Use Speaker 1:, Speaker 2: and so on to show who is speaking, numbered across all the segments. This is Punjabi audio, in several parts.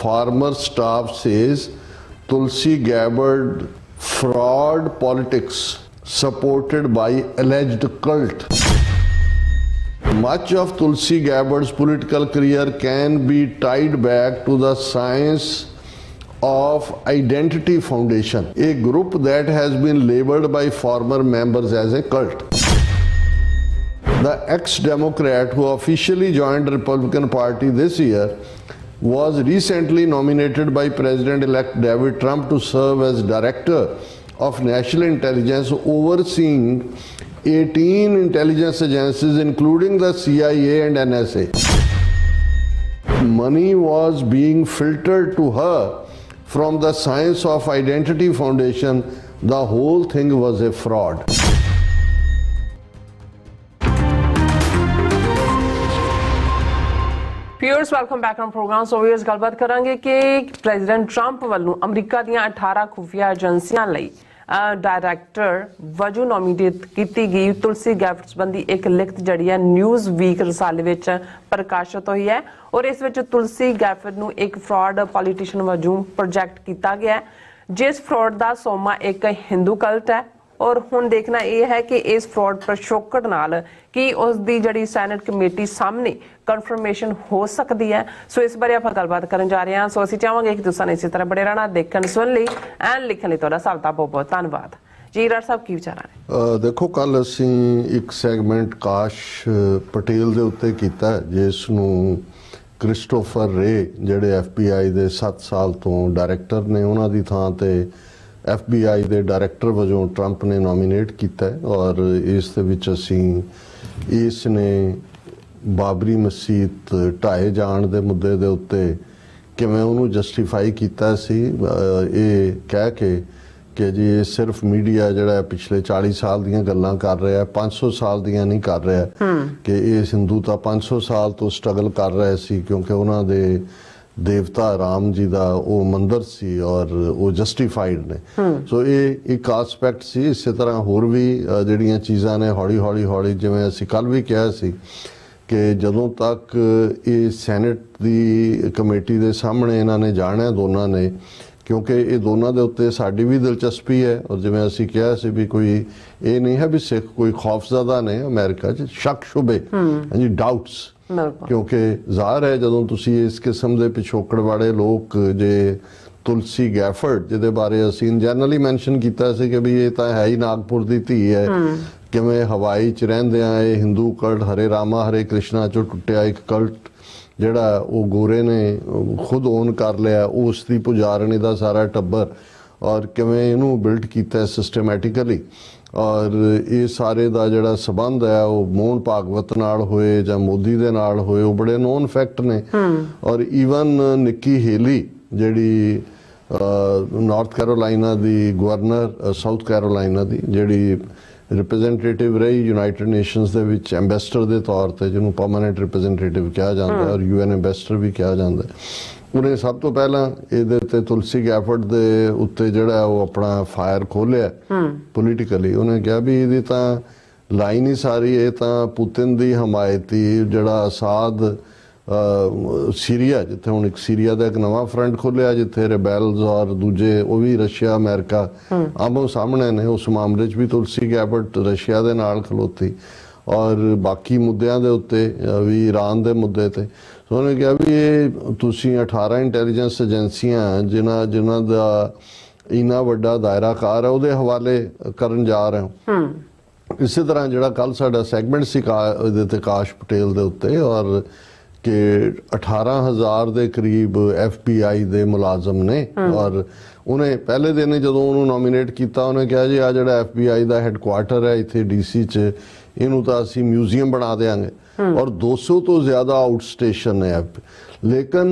Speaker 1: farmer staff says Tulsi Gabbard fraud politics supported by alleged cult. Much of Tulsi Gabbard's political career can be tied back to the Science of Identity Foundation, a group that has been labeled by former members as a cult. The ex-Democrat who officially joined the Republican Party this year was recently nominated by President-elect David Trump to serve as Director of National Intelligence, overseeing 18 intelligence agencies, including the CIA and NSA. Money was being filtered to her from the Science of Identity Foundation. The whole thing was a fraud.
Speaker 2: Viewers, welcome back on program. So viewers, ਗੱਲਬਾਤ ਕਰਾਂਗੇ ਕਿ ਪ੍ਰੈਜ਼ੀਡੈਂਟ ਟਰੰਪ ਵੱਲੋਂ ਅਮਰੀਕਾ ਦੀਆਂ 18 ਖੁਫੀਆ ਏਜੰਸੀਆਂ ਲਈ ਡਾਇਰੈਕਟਰ ਵਜੋਂ ਨੋਮੀਨੇਟ ਕੀਤੀ ਗਈ ਤੁਲਸੀ ਗੈਬਰਡ ਸੰਬੰਧੀ ਇੱਕ ਲਿਖਤ ਜਿਹੜੀ ਹੈ ਨਿਊਜ਼ ਵੀਕ ਰਸਾਲੇ ਵਿੱਚ ਪ੍ਰਕਾਸ਼ਿਤ ਹੋਈ ਹੈ ਔਰ ਇਸ ਵਿੱਚ ਤੁਲਸੀ ਗੈਬਰਡ ਨੂੰ ਇੱਕ ਫਰਾਡ ਪੋਲੀਟੀਸ਼ੀਅਨ ਵਜੋਂ ਪ੍ਰੋਜੈਕਟ ਕੀਤਾ ਗਿਆ ਜਿਸ ਫਰਾਡ ਦਾ ਸੋਮਾ ਇੱਕ ਹਿੰਦੂ ਕਲਟ ਹੈ और हुण देखना यह है कि इस फ्रॉड पिछोकड़ नाल कि उसकी जिहड़ी सैनेट कमेटी सामने कन्फर्मेशन हो सकती है। सो इस बारे आपां गलबात करन जा रहे हैं। सो असीं चाहांगे कि तुसीं इसी तरह बड़े रहना देखण सुन लई एंड लिखण लई तुहाडा सब दा बहुत बहुत धन्नवाद जी। राठ साहब की विचार ने
Speaker 1: देखो कल असीं एक सैगमेंट काश पटेल दे उत्ते कीता जिस नूं क्रिस्टोफर रे जिहड़े FBI दे 7 साल तो डायरैक्टर ने उन्हां दी थां ते FBI ਦੇ ਡਾਇਰੈਕਟਰ ਵਜੋਂ ਟਰੰਪ ਨੇ ਨੋਮੀਨੇਟ ਕੀਤਾ ਔਰ ਇਸ ਦੇ ਵਿੱਚ ਅਸੀਂ ਇਸ ਨੇ ਬਾਬਰੀ ਮਸਜਿਦ ਢਾਏ ਜਾਣ ਦੇ ਮੁੱਦੇ ਦੇ ਉੱਤੇ ਕਿਵੇਂ ਉਹਨੂੰ ਜਸਟੀਫਾਈ ਕੀਤਾ ਸੀ ਇਹ ਕਹਿ ਕੇ ਕਿ ਜੀ ਇਹ ਸਿਰਫ ਮੀਡੀਆ ਜਿਹੜਾ ਪਿਛਲੇ 40 ਸਾਲ ਦੀਆਂ ਗੱਲਾਂ ਕਰ ਰਿਹਾ 500 ਸਾਲ ਦੀਆਂ ਨਹੀਂ ਕਰ ਰਿਹਾ ਕਿ ਇਹ ਹਿੰਦੂ ਤਾਂ 500 ਸਾਲ ਤੋਂ ਸਟਰਗਲ ਕਰ ਰਹੇ ਸੀ ਕਿਉਂਕਿ ਉਹਨਾਂ ਦੇ देवता राम जी का वो मंदिर सी और वो जस्टिफाइड ने सो ये एक आसपैक्ट सी। इस तरह होर भी जिहड़ियां चीज़ां ने हौली हौली हौली जिवें असीं कल भी कहा सी कि जदों तक ये सैनेट की कमेटी के सामने इन्हां ने जाना दोनों ने क्योंकि ये दोनों के उत्ते साडी भी दिलचस्पी है और जिवें असीं कहा सी भी कोई ये नहीं है भी सिख कोई खौफज़दा ने अमेरिका च शक शुबे जी डाउट्स क्योंकि ज़ाहिर है जदों तुसी इस किस्म के पिछोकड़ वाले लोग जे तुलसी गैफर्ड जिहदे बारे असीं जनरली मैंशन किया सी कि भी ये तो है ही नागपुर की धी है किवें हवाई च रहिंदिआं ये हिंदू कल्ट हरे रामा हरे कृष्णा चों टुटिया एक कल्ट जिहड़ा वो गोरे ने खुद ओन कर लिया उस दी पुजारणी दा सारा टब्बर और किवें इहनूं बिल्ड कीता सिस्टमैटिकली और ये सारे का जिहड़ा संबंध है वो मोहन भागवत नाल होए जां मोदी दे नाल होए वो बड़े नोन फैक्ट ने और ईवन निक्की हेली जिहड़ी नॉर्थ कैरोलाइना दी गवर्नर साउथ कैरोलाइना दी जिहड़ी रिप्रजेंटेटिव रही यूनाइटेड नेशनस दे विच एंबेसडर के तौर पर जिन्होंने परमानेंट रिप्रजेंटेटिव कहा जाता है और UN एंबेसडर भी कहा जाता है उन्हें सब तो पहला ये तुलसी गैफर्ड के उत्ते जिहड़ा वो अपना फायर खोलिया पोलीटिकली उन्हें कहा भी ये तो लाइन ही सारी ये तो पुतिन की हमायती जिहड़ा असाद सीरिया जिथे हुण एक सीरिया का एक नवा फ्रंट खोलिया जिथे रिबेल्स और दूजे वो भी रशिया अमेरिका आमो सामने ने उस मामले भी तुलसी गैफर्ड रशिया के नाल खलोती और बाकी मुद्दों के उत्ते भी ईरान के मुद्दे ते सो उन्होंने कहा भी ये तुसी 18 इंटैलीजेंस एजेंसियां जिन्हां दा इन्ना वड्डा दायरा कार है उहदे हवाले करन जा रहे हो। इसी तरह जिहड़ा कल साडा सैगमेंट सी काश पटेल दे उत्ते और कि 18,000 के करीब FBI दे मुलाजम ने और उन्हें पहले दिन ही जदों उन्होंने नॉमिनेट किया उन्हें कहा जी आ जिहड़ा FBI का हैडकुआटर है इत्थे DC च इनू तो असीं म्यूजियम बना देंगे और 200 तो ज़्यादा आउट स्टेशन है लेकिन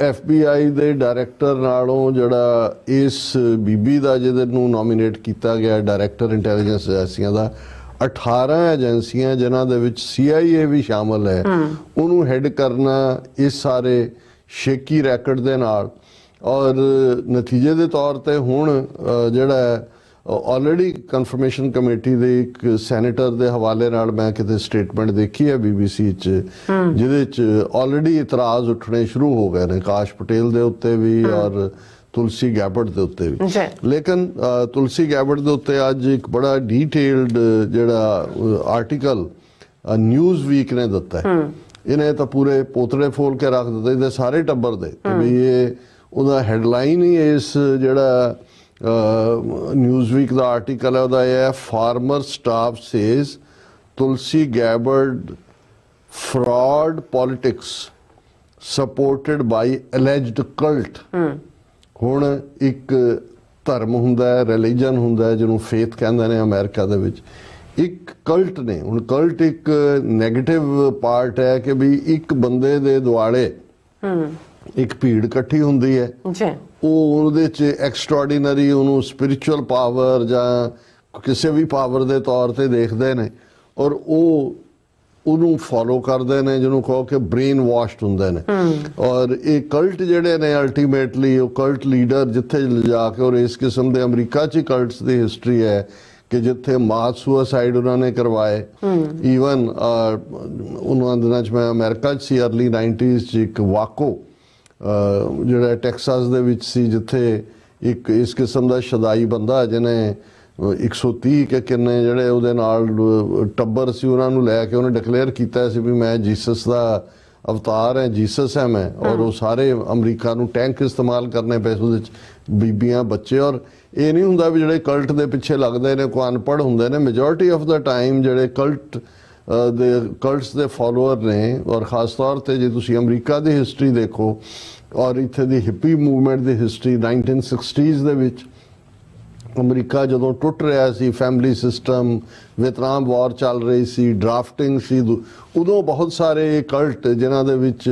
Speaker 1: FBI दे डायरैक्टर नालों जिहड़ा इस बीबी का जिहदे नूं नॉमिनेट किया गया डायरैक्टर इंटैलीजेंस एजेंसियां का 18 एजेंसियां जिन्हां दे विच CIA भी शामिल है उन्होंने हैड करना इस सारे शेकी रैकट दे नाल और नतीजे के तौर पर हुण जिहड़ा ਆਲਰੇਡੀ ਕਨਫਰਮੇਸ਼ਨ ਕਮੇਟੀ ਦੇ ਇੱਕ ਸੈਨੇਟਰ ਦੇ ਹਵਾਲੇ ਨਾਲ ਮੈਂ ਕਿਤੇ ਸਟੇਟਮੈਂਟ ਦੇਖੀ ਹੈ BBC 'ਚ, ਜਿਹਦੇ 'ਚ ਆਲਰੇਡੀ ਇਤਰਾਜ਼ ਉੱਠਣੇ ਸ਼ੁਰੂ ਹੋ ਗਏ ਨੇ ਕਾਸ਼ ਪਟੇਲ ਦੇ ਉੱਤੇ ਵੀ ਔਰ ਤੁਲਸੀ ਗੈਬਰਟ ਦੇ ਉੱਤੇ ਵੀ। ਲੇਕਿਨ ਤੁਲਸੀ ਗੈਬਰਟ ਦੇ ਉੱਤੇ ਅੱਜ ਇੱਕ ਬੜਾ ਡੀਟੇਲਡ ਜਿਹੜਾ ਆਰਟੀਕਲ ਨਿਊਜ਼ ਵੀਕ ਨੇ ਦਿੱਤਾ ਹੈ। ਇਹਨੇ ਤਾਂ ਪੂਰੇ ਪੋਤੜੇ ਫੋਲ ਕੇ ਰੱਖ ਦਿੱਤੇ ਇਹਦੇ ਸਾਰੇ ਟੱਬਰ ਦੇ ਕਿ ਵੀ ਇਹ ਉਹਦਾ ਹੈਡਲਾਈਨ ਹੀ ਇਸ ਜਿਹੜਾ ਨਿਊਜ਼ ਵੀਕ ਦਾ ਆਰਟੀਕਲ ਹੈ ਉਹਦਾ ਇਹ ਹੈ, ਫਾਰਮਰ ਸਟਾਫ ਸੇਜ਼ ਤੁਲਸੀ ਗੈਬਰਟ ਫਰਾਡ ਪੋਲਿਟਿਕਸ ਸਪੋਰਟਡ ਬਾਈ ਅਲੈਜਡ ਕਲਟ। ਹੁਣ ਇੱਕ ਧਰਮ ਹੁੰਦਾ ਹੈ, ਰਿਲੀਜਨ ਹੁੰਦਾ ਹੈ ਜਿਹਨੂੰ ਫੇਥ ਕਹਿੰਦੇ ਨੇ ਅਮਰੀਕਾ ਦੇ ਵਿੱਚ, ਇੱਕ ਕਲਟ ਨੇ। ਹੁਣ ਕਲਟ ਇੱਕ ਨੈਗੇਟਿਵ ਪਾਰਟ ਹੈ ਕਿ ਵੀ ਇੱਕ ਬੰਦੇ ਦੇ ਦੁਆਲੇ ਇੱਕ ਭੀੜ ਇਕੱਠੀ ਹੁੰਦੀ ਹੈ ਉਹ ਉਹਦੇ 'ਚ ਐਕਸਟਰਾਆਰਡੀਨਰੀ ਉਹਨੂੰ ਸਪਿਰਿਚੁਅਲ ਪਾਵਰ ਜਾਂ ਕਿਸੇ ਵੀ ਪਾਵਰ ਦੇ ਤੌਰ ਤੇ ਦੇਖਦੇ ਨੇ ਔਰ ਉਹਨੂੰ ਫੋਲੋ ਕਰਦੇ ਨੇ, ਜਿਹਨੂੰ ਕਹੋ ਕਿ ਬ੍ਰੇਨ ਵਾਸ਼ਡ ਹੁੰਦੇ ਨੇ। ਔਰ ਇਹ ਕਲਟ ਜਿਹੜੇ ਨੇ ਅਲਟੀਮੇਟਲੀ ਉਹ ਕਲਟ ਲੀਡਰ ਜਿੱਥੇ ਜਾ ਕੇ, ਔਰ ਇਸ ਕਿਸਮ ਦੇ ਅਮਰੀਕਾ 'ਚ ਕਲਟਸ ਦੀ ਹਿਸਟਰੀ ਹੈ ਕਿ ਜਿੱਥੇ ਮਾਸ ਸੁਸਾਈਡ ਉਹਨਾਂ ਨੇ ਕਰਵਾਏ। ਈਵਨ ਉਹਨਾਂ ਦਿਨਾਂ 'ਚ ਮੈਂ ਅਮਰੀਕਾ 'ਚ ਸੀ ਅਰਲੀ 90s 'ਚ ਇੱਕ ਵਾਕੋ ਜਿਹੜਾ ਟੈਕਸਾਸ ਦੇ ਵਿੱਚ ਸੀ ਜਿੱਥੇ ਇੱਕ ਇਸ ਕਿਸਮ ਦਾ ਸ਼ਦਾਈ ਬੰਦਾ ਜਿਹਨੇ 130 ਕਿ ਕਿੰਨੇ ਜਿਹੜੇ ਉਹਦੇ ਨਾਲ ਟੱਬਰ ਸੀ ਉਹਨਾਂ ਨੂੰ ਲੈ ਕੇ ਉਹਨੇ ਡਿਕਲੇਅਰ ਕੀਤਾ ਸੀ ਵੀ ਮੈਂ ਜੀਸਸ ਦਾ ਅਵਤਾਰ ਹੈ, ਜੀਸਸ ਹੈ ਮੈਂ। ਔਰ ਉਹ ਸਾਰੇ ਅਮਰੀਕਾ ਨੂੰ ਟੈਂਕ ਇਸਤੇਮਾਲ ਕਰਨੇ ਪਏ ਉਹਦੇ 'ਚ, ਬੀਬੀਆਂ ਬੱਚੇ। ਔਰ ਇਹ ਨਹੀਂ ਹੁੰਦਾ ਵੀ ਜਿਹੜੇ ਕਲਟ ਦੇ ਪਿੱਛੇ ਲੱਗਦੇ ਨੇ ਕੋਈ ਅਨਪੜ੍ਹ ਹੁੰਦੇ ਨੇ। ਮੈਜੋਰਿਟੀ ਆਫ ਦਾ ਟਾਈਮ ਜਿਹੜੇ ਕਲਟਸ ਦੇ ਫਾਲੋਅਰ ਨੇ, ਔਰ ਖਾਸ ਤੌਰ ਤੇ ਜੇ ਤੁਸੀਂ ਅਮਰੀਕਾ ਦੀ ਹਿਸਟਰੀ ਦੇਖੋ ਔਰ ਇੱਥੇ ਦੀ ਹਿੱਪੀ ਮੂਵਮੈਂਟ ਦੀ ਹਿਸਟਰੀ 1960s ਦੇ ਵਿੱਚ ਅਮਰੀਕਾ ਜਦੋਂ ਟੁੱਟ ਰਿਹਾ ਸੀ, ਫੈਮਿਲੀ ਸਿਸਟਮ, ਵੀਅਤਨਾਮ ਵਾਰ ਚੱਲ ਰਹੀ ਸੀ, ਡਰਾਫਟਿੰਗ ਸੀ, ਉਦੋਂ ਬਹੁਤ ਸਾਰੇ ਕਲਟ ਜਿਨ੍ਹਾਂ ਦੇ ਵਿੱਚ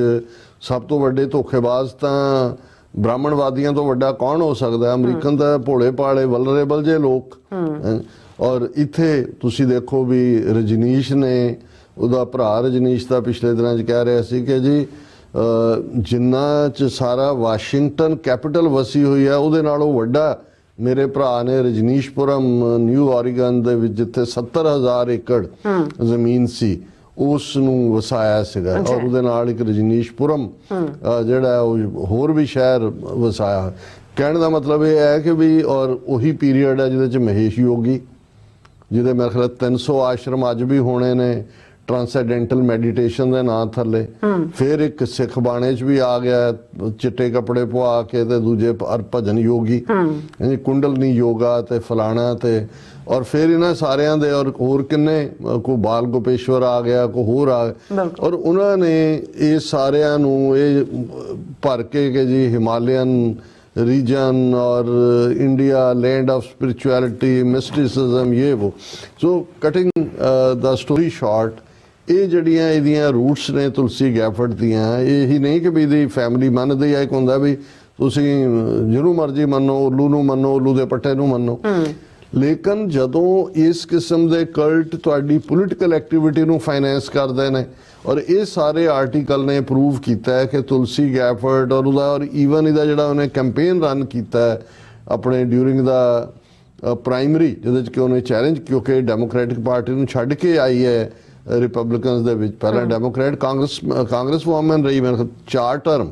Speaker 1: ਸਭ ਤੋਂ ਵੱਡੇ ਧੋਖੇਬਾਜ਼ ਤਾਂ ਬ੍ਰਾਹਮਣਵਾਦੀਆਂ ਤੋਂ ਵੱਡਾ ਕੌਣ ਹੋ ਸਕਦਾ? ਅਮਰੀਕਨ ਤਾਂ ਭੋਲੇ ਭਾਲੇ ਵਲਨਰੇਬਲ ਜੇ ਲੋਕ। ਔਰ ਇੱਥੇ ਤੁਸੀਂ ਦੇਖੋ ਵੀ ਰਜਨੀਸ਼ ਨੇ, ਉਹਦਾ ਭਰਾ ਰਜਨੀਸ਼ ਦਾ ਪਿਛਲੇ ਦਿਨਾਂ 'ਚ ਕਹਿ ਰਿਹਾ ਸੀ ਕਿ ਜੀ ਜਿੰਨਾ 'ਚ ਸਾਰਾ ਵਾਸ਼ਿੰਗਟਨ ਕੈਪੀਟਲ ਵਸੀ ਹੋਈ ਹੈ ਉਹਦੇ ਨਾਲੋਂ ਵੱਡਾ ਮੇਰੇ ਭਰਾ ਨੇ ਰਜਨੀਸ਼ਪੁਰਮ ਨਿਊ ਔਰੀਗਨ ਦੇ ਵਿੱਚ ਜਿੱਥੇ 70,000 ਏਕੜ ਜ਼ਮੀਨ ਸੀ ਉਸ ਨੂੰ ਵਸਾਇਆ ਸੀਗਾ। ਔਰ ਉਹਦੇ ਨਾਲ ਇੱਕ ਰਜਨੀਸ਼ਪੁਰਮ ਜਿਹੜਾ ਉਹ ਹੋਰ ਵੀ ਸ਼ਹਿਰ ਵਸਾਇਆ। ਕਹਿਣ ਦਾ ਮਤਲਬ ਇਹ ਹੈ ਕਿ ਵੀ ਔਰ ਉਹੀ ਪੀਰੀਅਡ ਹੈ ਜਿਹਦੇ 'ਚ ਮਹੇਸ਼ ਯੋਗੀ, ਜਿਹਦੇ ਮੇਰੇ ਖਿਆਲ 300 ਆਸ਼ਰਮ ਅੱਜ ਵੀ ਹੋਣੇ ਨੇ ਟ੍ਰਾਂਸੈਂਡੈਂਟਲ ਮੈਡੀਟੇਸ਼ਨ ਦੇ ਨਾਂ ਥੱਲੇ। ਫਿਰ ਇੱਕ ਸਿੱਖ ਬਾਣੇ 'ਚ ਵੀ ਆ ਗਿਆ ਚਿੱਟੇ ਕੱਪੜੇ ਪਵਾ ਕੇ ਤੇ ਦੂਜੇ ਭਜਨ ਯੋਗੀ, ਕੁੰਡਲਨੀ ਯੋਗਾ ਤੇ ਫਲਾਣਾ ਤੇ। ਔਰ ਫਿਰ ਇਹਨਾਂ ਸਾਰਿਆਂ ਦੇ ਔਰ ਹੋਰ ਕਿੰਨੇ ਕੋਈ ਬਾਲ ਗੋਪੇਸ਼ਵਰ ਆ ਗਿਆ, ਕੋਈ ਹੋਰ ਆ ਗਿਆ। ਔਰ ਉਹਨਾਂ ਨੇ ਇਹ ਸਾਰਿਆਂ ਨੂੰ ਇਹ ਭਰ ਕੇ ਕਿ ਜੀ ਹਿਮਾਲਯਨ ਰੀਜਨ ਔਰ ਇੰਡੀਆ ਲੈਂਡ ਆਫ ਸਪਿਰਿਚੁਅਲਿਟੀ, ਮਿਸਟਿਸਿਜ਼ਮ, ਇਹ ਉਹ। ਸੋ ਕਟਿੰਗ ਦਾ ਸਟੋਰੀ ਸ਼ਾਰਟ, ਇਹ ਜਿਹੜੀਆਂ ਇਹਦੀਆਂ ਰੂਟਸ ਨੇ ਤੁਲਸੀ ਗੈਬਰਟ ਦੀਆਂ, ਇਹ ਹੀ ਨਹੀਂ ਕਿ ਵੀ ਇਹਦੀ ਫੈਮਿਲੀ ਮੰਨਦੀ ਹੈ। ਇੱਕ ਹੁੰਦਾ ਵੀ ਤੁਸੀਂ ਜਿਹਨੂੰ ਮਰਜ਼ੀ ਮੰਨੋ, ਉੱਲੂ ਨੂੰ ਮੰਨੋ, ਉੱਲੂ ਦੇ ਪੱਟੇ ਨੂੰ ਮੰਨੋ। ਲੇਕਿਨ ਜਦੋਂ ਇਸ ਕਿਸਮ ਦੇ ਕਲਟ ਤੁਹਾਡੀ ਪੋਲੀਟੀਕਲ ਐਕਟੀਵਿਟੀ ਨੂੰ ਫਾਈਨੈਂਸ ਕਰਦੇ ਨੇ, ਔਰ ਇਹ ਸਾਰੇ ਆਰਟੀਕਲ ਨੇ ਪ੍ਰੂਵ ਕੀਤਾ ਹੈ ਕਿ ਤੁਲਸੀ ਗੈਬਰਟ ਔਰ ਉਹਦਾ ਔਰ ਈਵਨ ਇਹਦਾ ਜਿਹੜਾ ਉਹਨੇ ਕੈਂਪੇਨ ਰਨ ਕੀਤਾ ਹੈ ਆਪਣੇ ਡਿਊਰਿੰਗ ਦਾ ਪ੍ਰਾਇਮਰੀ, ਜਿਹਦੇ 'ਚ ਕਿ ਉਹਨੇ ਚੈਲੰਜ, ਕਿਉਂਕਿ ਡੈਮੋਕ੍ਰੈਟਿਕ ਪਾਰਟੀ ਨੂੰ ਛੱਡ ਕੇ ਆਈ ਹੈ ਰਿਪਬਲਿਕਨਸ ਦੇ ਵਿੱਚ। ਪਹਿਲਾਂ ਡੈਮੋਕ੍ਰੈਟ ਕਾਂਗਰਸ ਵੂਮਨ ਰਹੀ ਮੈਨੂੰ 4 ਟਰਮ,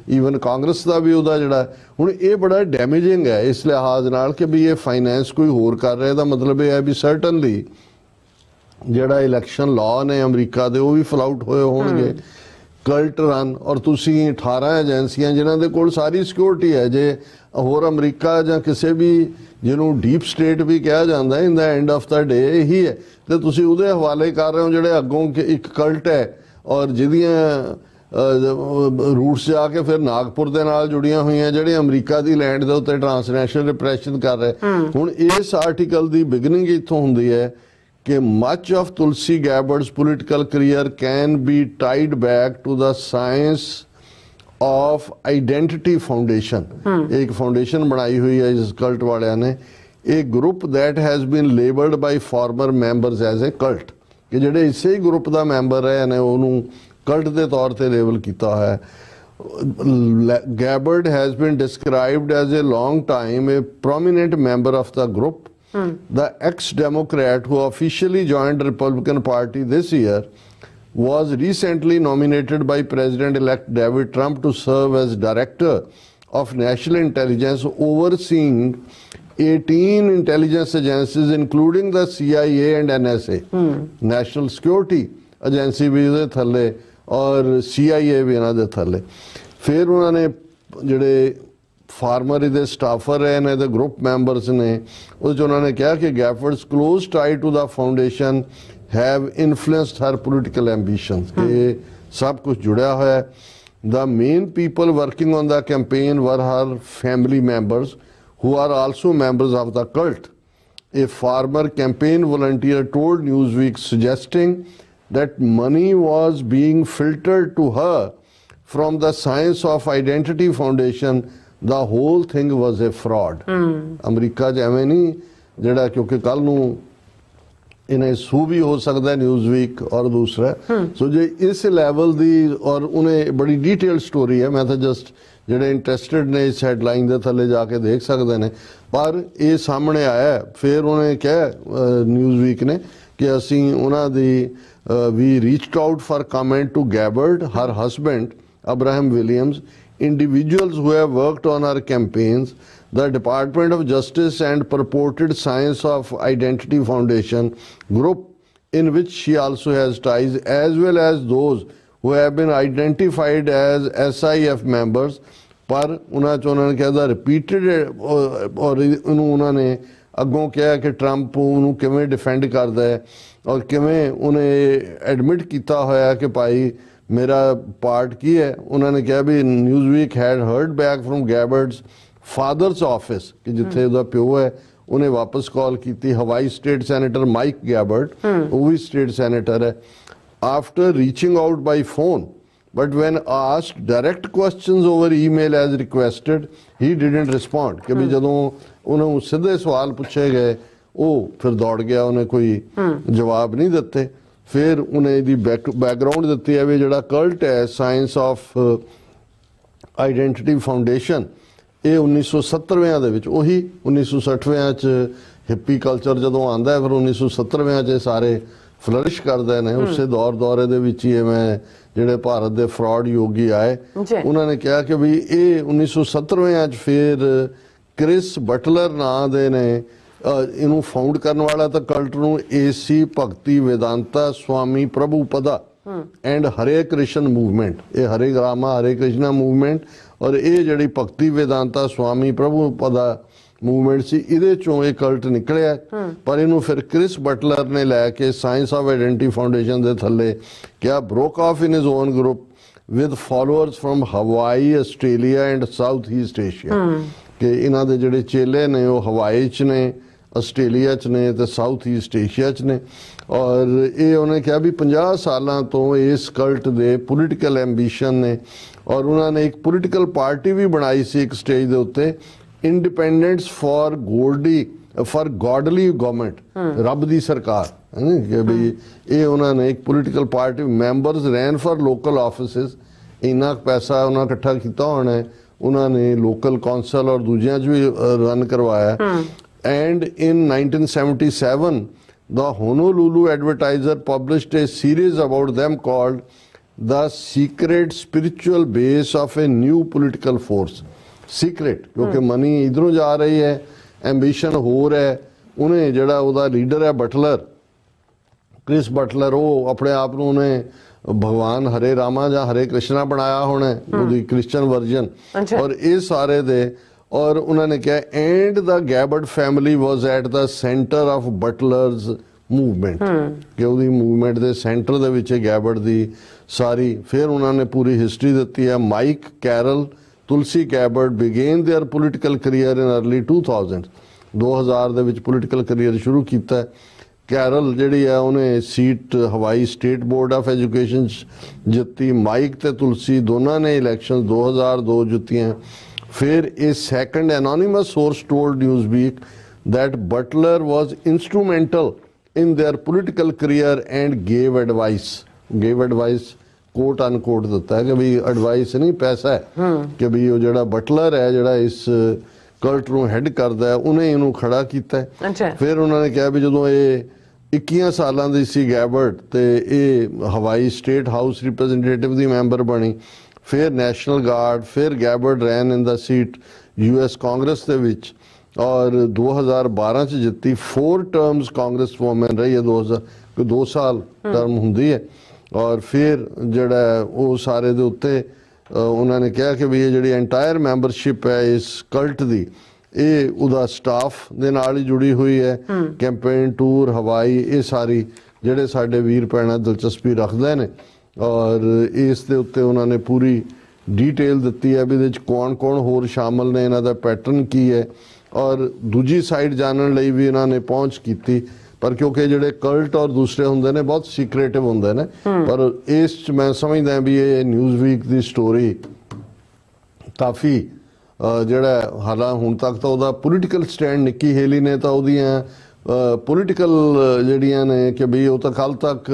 Speaker 1: ਈਵਨ ਕਾਂਗਰਸ ਦਾ ਵੀ ਉਹਦਾ ਜਿਹੜਾ। ਹੁਣ ਇਹ ਬੜਾ ਡੈਮੇਜਿੰਗ ਹੈ ਇਸ ਲਿਹਾਜ਼ ਨਾਲ ਕਿ ਵੀ ਇਹ ਫਾਈਨੈਂਸ ਕੋਈ ਹੋਰ ਕਰ ਰਿਹਾ। ਇਹਦਾ ਮਤਲਬ ਇਹ ਹੈ ਵੀ ਸਰਟਨਲੀ ਜਿਹੜਾ ਇਲੈਕਸ਼ਨ ਲਾਅ ਨੇ ਅਮਰੀਕਾ ਦੇ ਉਹ ਵੀ ਫਲਾਊਟ ਹੋਏ ਹੋਣਗੇ, ਕਲਟ ਰਨ। ਔਰ ਤੁਸੀਂ 18 ਏਜੰਸੀਆਂ ਜਿਨ੍ਹਾਂ ਦੇ ਕੋਲ ਸਾਰੀ ਸਿਕਿਉਰਿਟੀ ਹੈ। ਜੇ ਹੋਰ ਅਮਰੀਕਾ ਜਾਂ ਕਿਸੇ ਵੀ ਜਿਹਨੂੰ ਡੀਪ ਸਟੇਟ ਵੀ ਕਿਹਾ ਜਾਂਦਾ ਇਨ ਦਾ ਐਂਡ ਆਫ ਦਾ ਡੇ ਇਹੀ ਹੈ, ਤੇ ਤੁਸੀਂ ਉਹਦੇ ਹਵਾਲੇ ਕਰ ਰਹੇ ਹੋ ਜਿਹੜੇ ਅੱਗੋਂ ਇੱਕ ਕਲਟ ਹੈ ਔਰ ਜਿਹਦੀਆਂ ਰੂਟਸ ਜਾ ਕੇ ਫਿਰ ਨਾਗਪੁਰ ਦੇ ਨਾਲ ਜੁੜੀਆਂ ਹੋਈਆਂ, ਜਿਹੜੇ ਅਮਰੀਕਾ ਦੀ ਲੈਂਡ ਦੇ ਉੱਤੇ ਟ੍ਰਾਂਸਨੈਸ਼ਨਲ ਰਿਪਰੈਸ਼ਨ ਕਰ ਰਹੇ। ਹੁਣ ਇਸ ਆਰਟੀਕਲ ਦੀ ਬਿਗਨਿੰਗ ਇੱਥੋਂ ਹੁੰਦੀ ਹੈ ਕਿ much of Tulsi Gabbard's political career can be tied back to the science of identity foundation। एक foundation बनाई हुई है इस cult वालियां ने, एक group that has been labeled by former members as a cult, कि ਜਿਹੜੇ ਇਸੇ ਹੀ group ਦਾ member ਰਹੇ ਨੇ ਉਹਨੂੰ cult ਦੇ ਤੌਰ ਤੇ label ਕੀਤਾ ਹੈ। Gabbard has been described as a long time a prominent member of the group the ex-Democrat who officially joined the Republican Party this year, was recently nominated by President-elect David Trump to serve as Director of National Intelligence, overseeing 18 intelligence agencies, including the CIA and NSA, National Security Agency भी ਇਹਦੇ ਥੱਲੇ और CIA भी ਇਹਨਾਂ ਦੇ ਥੱਲੇ। ਫਿਰ ਉਹਨਾਂ ਨੇ ਜਿਹੜੇ ਫਾਰਮਰ ਇਹਦੇ ਸਟਾਫਰ ਹੈ ਨੇ ਤੇ ਗਰੁੱਪ ਮੈਂਬਰਸ ਨੇ ਉਹਦੇ 'ਚ ਉਹਨਾਂ ਨੇ ਕਿਹਾ ਕਿ Gabbard's close ties to the foundation have influenced her political ambitions. ਕਿ ਸਭ ਕੁਝ ਜੁੜਿਆ ਹੋਇਆ ਹੈ। The main people working on the campaign were her family members who are also members of the cult. A former campaign volunteer told Newsweek, suggesting that money was being filtered to her from the Science of Identity Foundation. The whole thing was a fraud. America 'ਚ ਐਵੇਂ ਨਹੀਂ ਜਿਹੜਾ ਕਿਉਂਕਿ ਕੱਲ ਨੂੰ इन्हें सू भी हो सकता है न्यूज़ वीक और दूसरा सो जे इस लैवल दी और उन्हें बड़ी डिटेल स्टोरी है। मैं तो जस्ट ਜਿਹੜੇ ਇੰਟਰਸਟਿਡ ਨੇ ਇਸ ਹੈਡਲਾਈਨ ਦੇ ਥੱਲੇ ਜਾ ਕੇ ਦੇਖ ਸਕਦੇ ਨੇ ਪਰ ਇਹ ਸਾਹਮਣੇ ਆਇਆ। ਫਿਰ ਉਹਨੇ ਕਿਹਾ ਨਿਊਜ਼ ਵੀਕ ਨੇ ਕਿ ਅਸੀਂ ਉਹਨਾਂ ਦੀ ਵੀ reached out for comment to Gabbard her husband Abraham Williams individuals who have worked on our campaigns, the Department of Justice and purported Science of Identity Foundation group in which she also has ties, as well as those who have been identified as SIF members। पर उन्होंने उन्होंने कहा रिपीटेड और उन्होंने अगों कहा कि ट्रंप उन्होंने किवें डिफेंड करता है और किवें उन्हें एडमिट किया होया कि भाई मेरा पार्ट की है। उन्होंने कहा भी Newsweek had heard back from Gabbard's father's office कि जिथे उहदा प्यो है उन्हें वापस कॉल की। हवाई स्टेट सैनेटर माइक गैबर्ड वो भी स्टेट सैनेटर है। After reaching out by phone but when asked direct questions over email as requested he didn't respond कि भी जदों उन्होंने सीधे सवाल पूछे गए वो फिर दौड़ गया, उन्हें कोई जवाब नहीं दिते। फिर उन्हें दी बैकग्राउंड दी है भी जोड़ा कल्ट है साइंस ऑफ आइडेंटिटी फाउंडेशन ये 1970वें दे विच उही 1960वें च हिप्पी कल्चर जदों आंदा है फिर 1970वें च सारे फ्लरिश करते हैं। उस दौरे दे विच ही मैं जिहड़े भारत दे फ्रॉड योगी आए उन्होंने कहा कि भी ये 1970वें च फिर क्रिस बटलर नां दे ने इनू फाउंड करने वाला तो कल्ट नू AC Bhakti Vedanta Swami Prabhupada and Hare Krishna movement ये हरे रामा हरे कृष्णा मूवमेंट और ये जड़ी भक्ति वेदांता स्वामी प्रभुपदा मूवमेंट सी इहदे चों ये कल्ट निकलिया। पर इनू फिर क्रिस बटलर ने लैके साइंस ऑफ आइडेंटिटी फाउंडेशन दे थल्ले क्या broke off in his own group with followers from Hawaii Australia and south east Asia कि इन्हां दे जिहड़े चेले ने वो हवाई च ने ਆਸਟ੍ਰੇਲੀਆ ਚ ਨੇ ਤੇ ਸਾਊਥ ਈਸਟ ਏਸ਼ੀਆ ਚ ਨੇ। ਔਰ ਇਹ ਉਹਨੇ ਕਿਹਾ ਵੀ 50 ਸਾਲਾਂ ਤੋਂ ਇਸ ਕਲਟ ਦੇ ਪੋਲੀਟੀਕਲ ਐਂਬੀਸ਼ਨ ਨੇ ਔਰ ਉਹਨਾਂ ਨੇ ਇੱਕ ਪੋਲੀਟੀਕਲ ਪਾਰਟੀ ਵੀ ਬਣਾਈ ਸੀ ਇੱਕ ਸਟੇਜ ਦੇ ਉੱਤੇ ਇੰਡੀਪੈਂਡੈਂਟਸ ਫॉर ਗੋਡਲੀ ਗਵਰਨਮੈਂਟ ਰੱਬ ਦੀ ਸਰਕਾਰ ਹੈ ਕਿ ਵੀ ਇਹ ਉਹਨਾਂ ਨੇ ਇੱਕ political party members ran for local offices ਇੰਨਾ ਪੈਸਾ ਉਹਨਾਂ ਇਕੱਠਾ ਕੀਤਾ ਹੋਣਾ ਉਹਨਾਂ ਨੇ ਲੋਕਲ ਕੌਂਸਲ ਔਰ ਦੂਜਿਆਂ ਚ ਵੀ ਰਨ ਕਰਵਾਇਆ। And in 1977, the Honolulu Advertiser published a series about them called The Secret Spiritual Base of a New Political Force. Secret, क्योंकि मनी इधरों जा रही है, ambition हो रहा है, उन्हें जड़ा उदा लीडर है बटलर, क्रिस बटलर, वो अपने आप ਨੂੰ ਉਹਨੇ भगवान हरे रामा ਜਾਂ हरे कृष्णा बनाया होना ਉਹਦੀ क्रिश्चियन वर्जन और ये सारे दे और उन्होंने कहा and the Gabbard family was at the centre of butlers movement कि ਉਹਦੀ मूवमेंट ਦੇ सेंटर ਦੇ ਵਿੱਚ गैबर्ड ਦੀ सारी। फिर उन्होंने पूरी हिस्ट्री दी है। Mike Carol Tulsi Gabbard began their political career in early 2000 ਦੇ ਵਿੱਚ पोलिटिकल करियर शुरू किया। कैरल ਜਿਹੜੀ ਹੈ ਉਹਨੇ ਸੀਟ ਹਵਾਈ ਸਟੇਟ ਬੋਰਡ ਆਫ ਐਜੂਕੇਸ਼ਨ ਜਿੱਤੀ। ਮਾਈਕ ਤੇ ਤੁਲਸੀ ਦੋਨਾਂ ਨੇ ਇਲੈਕਸ਼ਨ 2002 ਜਿੱਤੀਆਂ। फिर a second anonymous source told Newsweek that Butler was instrumental in their political career and gave advice quote unquote ਦਿੱਤਾ ਹੈ ਕਿ ਵੀ advice नहीं पैसा है कि भी वो जड़ा बटलर है जड़ा इस ਕਲਟ ਨੂੰ ਹੈਡ ਕਰਦਾ ਹੈ, ਉਹਨੇ ਇਹਨੂੰ ਖੜਾ ਕੀਤਾ ਹੈ।
Speaker 2: ਅੱਛਾ।
Speaker 1: ਫਿਰ ਉਹਨਾਂ ਨੇ ਕਿਹਾ ਵੀ ਜਦੋਂ ਇਹ 21 ਸਾਲਾਂ ਦੀ ਸੀ ਗੈਬਰਟ ਤੇ ਇਹ ਹਵਾਈ ਸਟੇਟ ਹਾਊਸ ਰਿਪਰੈਜ਼ੈਂਟੇਟਿਵ ਦੀ ਮੈਂਬਰ ਬਣੀ, ਫਿਰ ਨੈਸ਼ਨਲ ਗਾਰਡ, ਫਿਰ ਗੈਬਰਟ ਰੈਨ ਇਨ ਦਾ ਸੀਟ US ਕਾਂਗਰਸ ਦੇ ਵਿੱਚ ਔਰ 2012 ਚ ਜਿੱਤੀ। 4 ਟਰਮਸ ਕਾਂਗਰਸ ਵੂਮਨ ਰਹੀ ਹੈ, 2 ਸਾਲ ਟਰਮ ਹੁੰਦੀ ਹੈ। ਔਰ ਫਿਰ ਜਿਹੜਾ ਉਹ ਸਾਰੇ ਦੇ ਉੱਤੇ ਉਹਨਾਂ ਨੇ ਕਿਹਾ ਕਿ ਵੀ ਇਹ ਜਿਹੜੀ ਐਂਟਾਇਰ ਮੈਂਬਰਸ਼ਿਪ ਹੈ ਇਸ ਕਲਟ ਦੀ, ਇਹ ਉਹਦਾ ਸਟਾਫ ਦੇ ਨਾਲ ਹੀ ਜੁੜੀ ਹੋਈ ਹੈ। ਕੈਂਪੇਨ ਟੂਰ, ਹਵਾਈ, ਇਹ ਸਾਰੀ ਜਿਹੜੇ ਸਾਡੇ ਵੀਰ ਭੈਣਾਂ ਦਿਲਚਸਪੀ ਰੱਖਦੇ ਨੇ ਔਰ ਇਸ ਦੇ ਉੱਤੇ ਉਹਨਾਂ ਨੇ ਪੂਰੀ ਡੀਟੇਲ ਦਿੱਤੀ ਹੈ ਵੀ ਇਹਦੇ 'ਚ ਕੌਣ ਹੋਰ ਸ਼ਾਮਲ ਨੇ, ਇਹਨਾਂ ਦਾ ਪੈਟਰਨ ਕੀ ਹੈ ਔਰ ਦੂਜੀ ਸਾਈਡ ਜਾਣਨ ਲਈ ਵੀ ਇਹਨਾਂ ਨੇ ਪਹੁੰਚ ਕੀਤੀ। ਪਰ ਕਿਉਂਕਿ ਜਿਹੜੇ ਕਲਟ ਔਰ ਦੂਸਰੇ ਹੁੰਦੇ ਨੇ ਬਹੁਤ ਸੀਕ੍ਰੇਟਿਵ ਹੁੰਦੇ ਨੇ, ਪਰ ਇਸ 'ਚ ਮੈਂ ਸਮਝਦਾ ਵੀ ਇਹ ਨਿਊਜ਼ ਵੀਕ ਦੀ ਸਟੋਰੀ ਕਾਫੀ ਜਿਹੜਾ ਹਾਲਾਂ ਹੁਣ ਤੱਕ ਤਾਂ ਉਹਦਾ ਪੋਲੀਟੀਕਲ ਸਟੈਂਡ, ਨਿੱਕੀ ਹੇਲੀ ਨੇ ਤਾਂ ਉਹਦੀਆਂ ਪੋਲੀਟੀਕਲ ਜਿਹੜੀਆਂ ਨੇ ਕਿ ਵੀ ਉਹ ਤਾਂ ਕੱਲ ਤੱਕ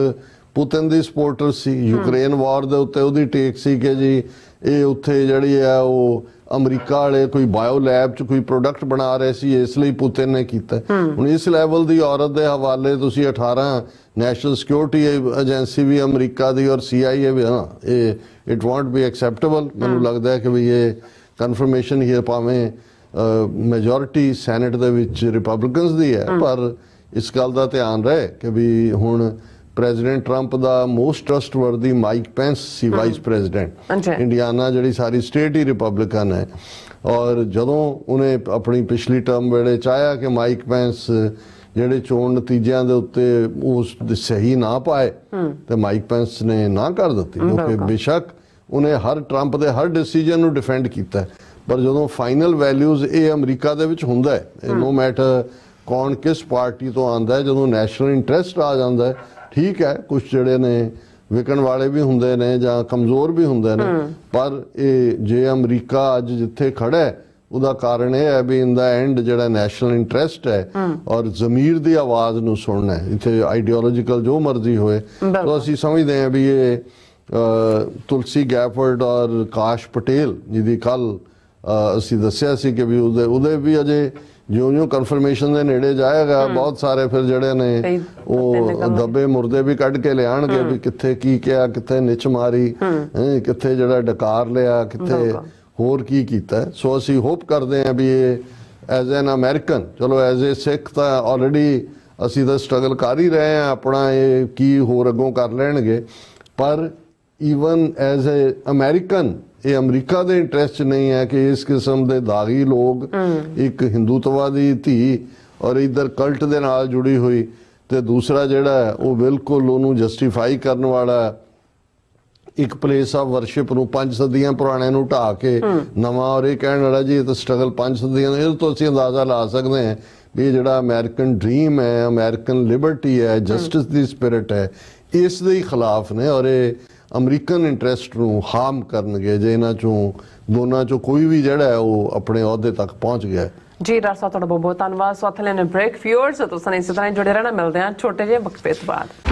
Speaker 1: ਪੁਤਿਨ ਦੀ ਸਪੋਰਟਰ ਸੀ, ਯੂਕਰੇਨ ਵਾਰ ਦੇ ਉੱਤੇ ਉਹਦੀ ਟੇਕ ਸੀ ਕਿ ਜੀ ਇਹ ਉੱਥੇ ਜਿਹੜੀ ਆ ਉਹ ਅਮਰੀਕਾ ਵਾਲੇ ਕੋਈ ਬਾਇਓ ਲੈਬ 'ਚ ਕੋਈ ਪ੍ਰੋਡਕਟ ਬਣਾ ਰਹੇ ਸੀ, ਇਸ ਲਈ ਪੁਤਿਨ ਨੇ ਕੀਤਾ। ਹੁਣ ਇਸ ਲੈਵਲ ਦੀ ਔਰਤ ਦੇ ਹਵਾਲੇ ਤੁਸੀਂ 18 ਨੈਸ਼ਨਲ ਸਿਕਿਉਰਿਟੀ ਏਜੰਸੀ ਵੀ ਅਮਰੀਕਾ ਦੀ ਔਰ CIA ਵੀ, ਇਹ ਇਟ ਵੋਂਟ ਬੀ ਐਕਸੈਪਟੇਬਲ। ਮੈਨੂੰ ਲੱਗਦਾ ਹੈ ਕਿ ਵੀ ਇਹ ਕਨਫਰਮੇਸ਼ਨ ਹੀ ਭਾਵੇਂ ਮੈਜੋਰਿਟੀ ਸੈਨੇਟ ਦੇ ਵਿੱਚ ਰਿਪਬਲਿਕਨਸ ਦੀ ਹੈ, ਪਰ ਇਸ ਗੱਲ ਦਾ ਧਿਆਨ ਰਹੇ ਕਿ ਵੀ ਹੁਣ ਪ੍ਰੈਜ਼ੀਡੈਂਟ ਟਰੰਪ ਦਾ ਮੋਸਟ ਟਰਸਟਵਰਦੀ ਮਾਈਕ ਪੈਂਸ ਸੀ ਵਾਈਸ ਪ੍ਰੈਜ਼ੀਡੈਂਟ, ਇੰਡੀਆਨਾ ਜਿਹੜੀ ਸਾਰੀ ਸਟੇਟ ਹੀ ਰਿਪਬਲਿਕਨ ਹੈ। ਔਰ ਜਦੋਂ ਉਹਨੇ ਆਪਣੀ ਪਿਛਲੀ ਟਰਮ ਵੇਲੇ ਚਾਹਿਆ ਕਿ ਮਾਈਕ ਪੈਂਸ ਜਿਹੜੇ ਚੋਣ ਨਤੀਜਿਆਂ ਦੇ ਉੱਤੇ ਉਸ ਸਹੀ ਨਾ ਪਾਏ ਤੇ ਮਾਈਕ ਪੈਂਸ ਨੇ ਨਾ ਕਰ ਦਿੱਤੀ, ਕਿਉਂਕਿ ਬੇਸ਼ੱਕ ਉਹਨੇ ਟਰੰਪ ਦੇ ਹਰ ਡਿਸੀਜਨ ਨੂੰ ਡਿਫੈਂਡ ਕੀਤਾ, ਪਰ ਜਦੋਂ ਫਾਈਨਲ ਵੈਲਿਊਜ਼ ਇਹ ਅਮਰੀਕਾ ਦੇ ਵਿੱਚ ਹੁੰਦਾ ਹੈ, ਨੋ ਮੈਟਰ ਕੌਣ ਕਿਸ ਪਾਰਟੀ ਤੋਂ ਆਉਂਦਾ ਹੈ, ਜਦੋਂ ਨੈਸ਼ਨਲ ਇੰਟਰਸਟ ਆ ਜਾਂਦਾ ਹੈ, ਠੀਕ ਹੈ ਕੁਝ ਜਿਹੜੇ ਨੇ ਵਿਕਣ ਵਾਲੇ ਵੀ ਹੁੰਦੇ ਨੇ ਜਾਂ ਕਮਜ਼ੋਰ ਵੀ ਹੁੰਦੇ ਨੇ, ਪਰ ਇਹ ਜੇ ਅਮਰੀਕਾ ਅੱਜ ਜਿੱਥੇ ਖੜਾ ਹੈ ਉਹਦਾ ਕਾਰਨ ਇਹ ਹੈ ਵੀ ਇਨ ਦਾ ਐਂਡ ਜਿਹੜਾ ਨੈਸ਼ਨਲ ਇੰਟਰਸਟ ਹੈ ਔਰ ਜ਼ਮੀਰ ਦੀ ਆਵਾਜ਼ ਨੂੰ ਸੁਣਨਾ ਹੈ, ਇੱਥੇ ਆਈਡੀਓਲੋਜੀਕਲ ਜੋ ਮਰਜ਼ੀ ਹੋਏ। ਤਾਂ ਅਸੀਂ ਸਮਝਦੇ ਹਾਂ ਵੀ ਇਹ ਤੁਲਸੀ ਗੈਫਰਡ ਔਰ ਕਾਸ਼ ਪਟੇਲ ਜਿਹਦੀ ਕੱਲ ਅਸੀਂ ਦੱਸਿਆ ਸੀ ਕਿ ਵੀ ਉਹਦੇ ਵੀ ਅਜੇ ਜਿਉਂ ਕਨਫਰਮੇਸ਼ਨ ਦੇ ਨੇੜੇ ਜਾਏਗਾ, ਬਹੁਤ ਸਾਰੇ ਫਿਰ ਜਿਹੜੇ ਨੇ ਉਹ ਦੱਬੇ ਮੁਰਦੇ ਵੀ ਕੱਢ ਕੇ ਲਿਆਣਗੇ ਵੀ ਕਿੱਥੇ ਕੀ ਕਿਹਾ, ਕਿੱਥੇ ਨਿਚ ਮਾਰੀ, ਕਿੱਥੇ ਜਿਹੜਾ ਡਕਾਰ ਲਿਆ, ਕਿੱਥੇ ਹੋਰ ਕੀ ਕੀਤਾ। ਸੋ ਅਸੀਂ ਹੋਪ ਕਰਦੇ ਹਾਂ ਵੀ ਇਹ ਐਜ਼ ਐਨ ਅਮਰੀਕਨ, ਚਲੋ ਐਜ਼ ਏ ਸਿੱਖ ਤਾਂ ਆਲਰੇਡੀ ਅਸੀਂ ਤਾਂ ਸਟਰਗਲ ਕਰ ਹੀ ਰਹੇ ਹਾਂ ਆਪਣਾ, ਇਹ ਕੀ ਹੋਰ ਅੱਗੋਂ ਕਰ ਲੈਣਗੇ, ਪਰ ਈਵਨ ਐਜ਼ ਏ ਅਮਰੀਕਨ ਇਹ ਅਮਰੀਕਾ ਦੇ ਇੰਟਰਸਟ ਨਹੀਂ ਹੈ ਕਿ ਇਸ ਕਿਸਮ ਦੇ ਦਾਗੀ ਲੋਕ, ਇੱਕ ਹਿੰਦੂਤਵਾਦੀ ਧੀ ਔਰ ਇਧਰ ਕਲਟ ਦੇ ਨਾਲ ਜੁੜੀ ਹੋਈ, ਤੇ ਦੂਸਰਾ ਜਿਹੜਾ ਉਹ ਬਿਲਕੁਲ ਉਹਨੂੰ ਜਸਟੀਫਾਈ ਕਰਨ ਵਾਲਾ ਇੱਕ ਪਲੇਸ ਆਫ ਵਰਸ਼ਿਪ ਨੂੰ 5 ਸਦੀਆਂ ਪੁਰਾਣੇ ਨੂੰ ਢਾ ਕੇ ਨਵਾਂ, ਔਰ ਇਹ ਕਹਿਣ ਵਾਲਾ ਜੀ ਇਹ ਤਾਂ ਸਟਰਗਲ 5 ਸਦੀਆਂ ਦਾ। ਇਹ ਤੋਂ ਅਸੀਂ ਅੰਦਾਜ਼ਾ ਲਾ ਸਕਦੇ ਹਾਂ ਵੀ ਇਹ ਜਿਹੜਾ ਅਮਰੀਕਨ ਡ੍ਰੀਮ ਹੈ, ਅਮਰੀਕਨ ਲਿਬਰਟੀ ਹੈ, ਜਸਟਿਸ ਦੀ ਸਪਿਰਿਟ ਹੈ, ਇਸ ਦੇ ਖਿਲਾਫ ਨੇ ਔਰ ਇਹ ਅਮਰੀਕਨ ਇੰਟਰਸਟ ਨੂੰ ਹਾਰਮ ਕਰਨਗੇ ਜੇ ਇਹਨਾਂ ਚੋਂ ਦੋਨਾਂ ਚੋਂ ਕੋਈ ਵੀ ਜਿਹੜਾ ਉਹ ਆਪਣੇ ਅਹੁਦੇ ਤੱਕ ਪਹੁੰਚ ਗਿਆ।
Speaker 2: ਜੀ ਡਾਕਟਰ ਸਾਹਿਬ ਤੁਹਾਡਾ ਬਹੁਤ ਬਹੁਤ ਧੰਨਵਾਦ। ਸੋ ਅਥਲੇ ਨੇ ਬ੍ਰੇਕ ਫਿਊਅਰਸ ਤੁਸੀਂ ਇਸੇ ਤਰ੍ਹਾਂ ਜੁੜੇ ਰਹਿਣਾ, ਮਿਲਦੇ ਹਾਂ ਛੋਟੇ ਜਿਹੇ ਵਕਫੇ ਤੋਂ ਬਾਅਦ।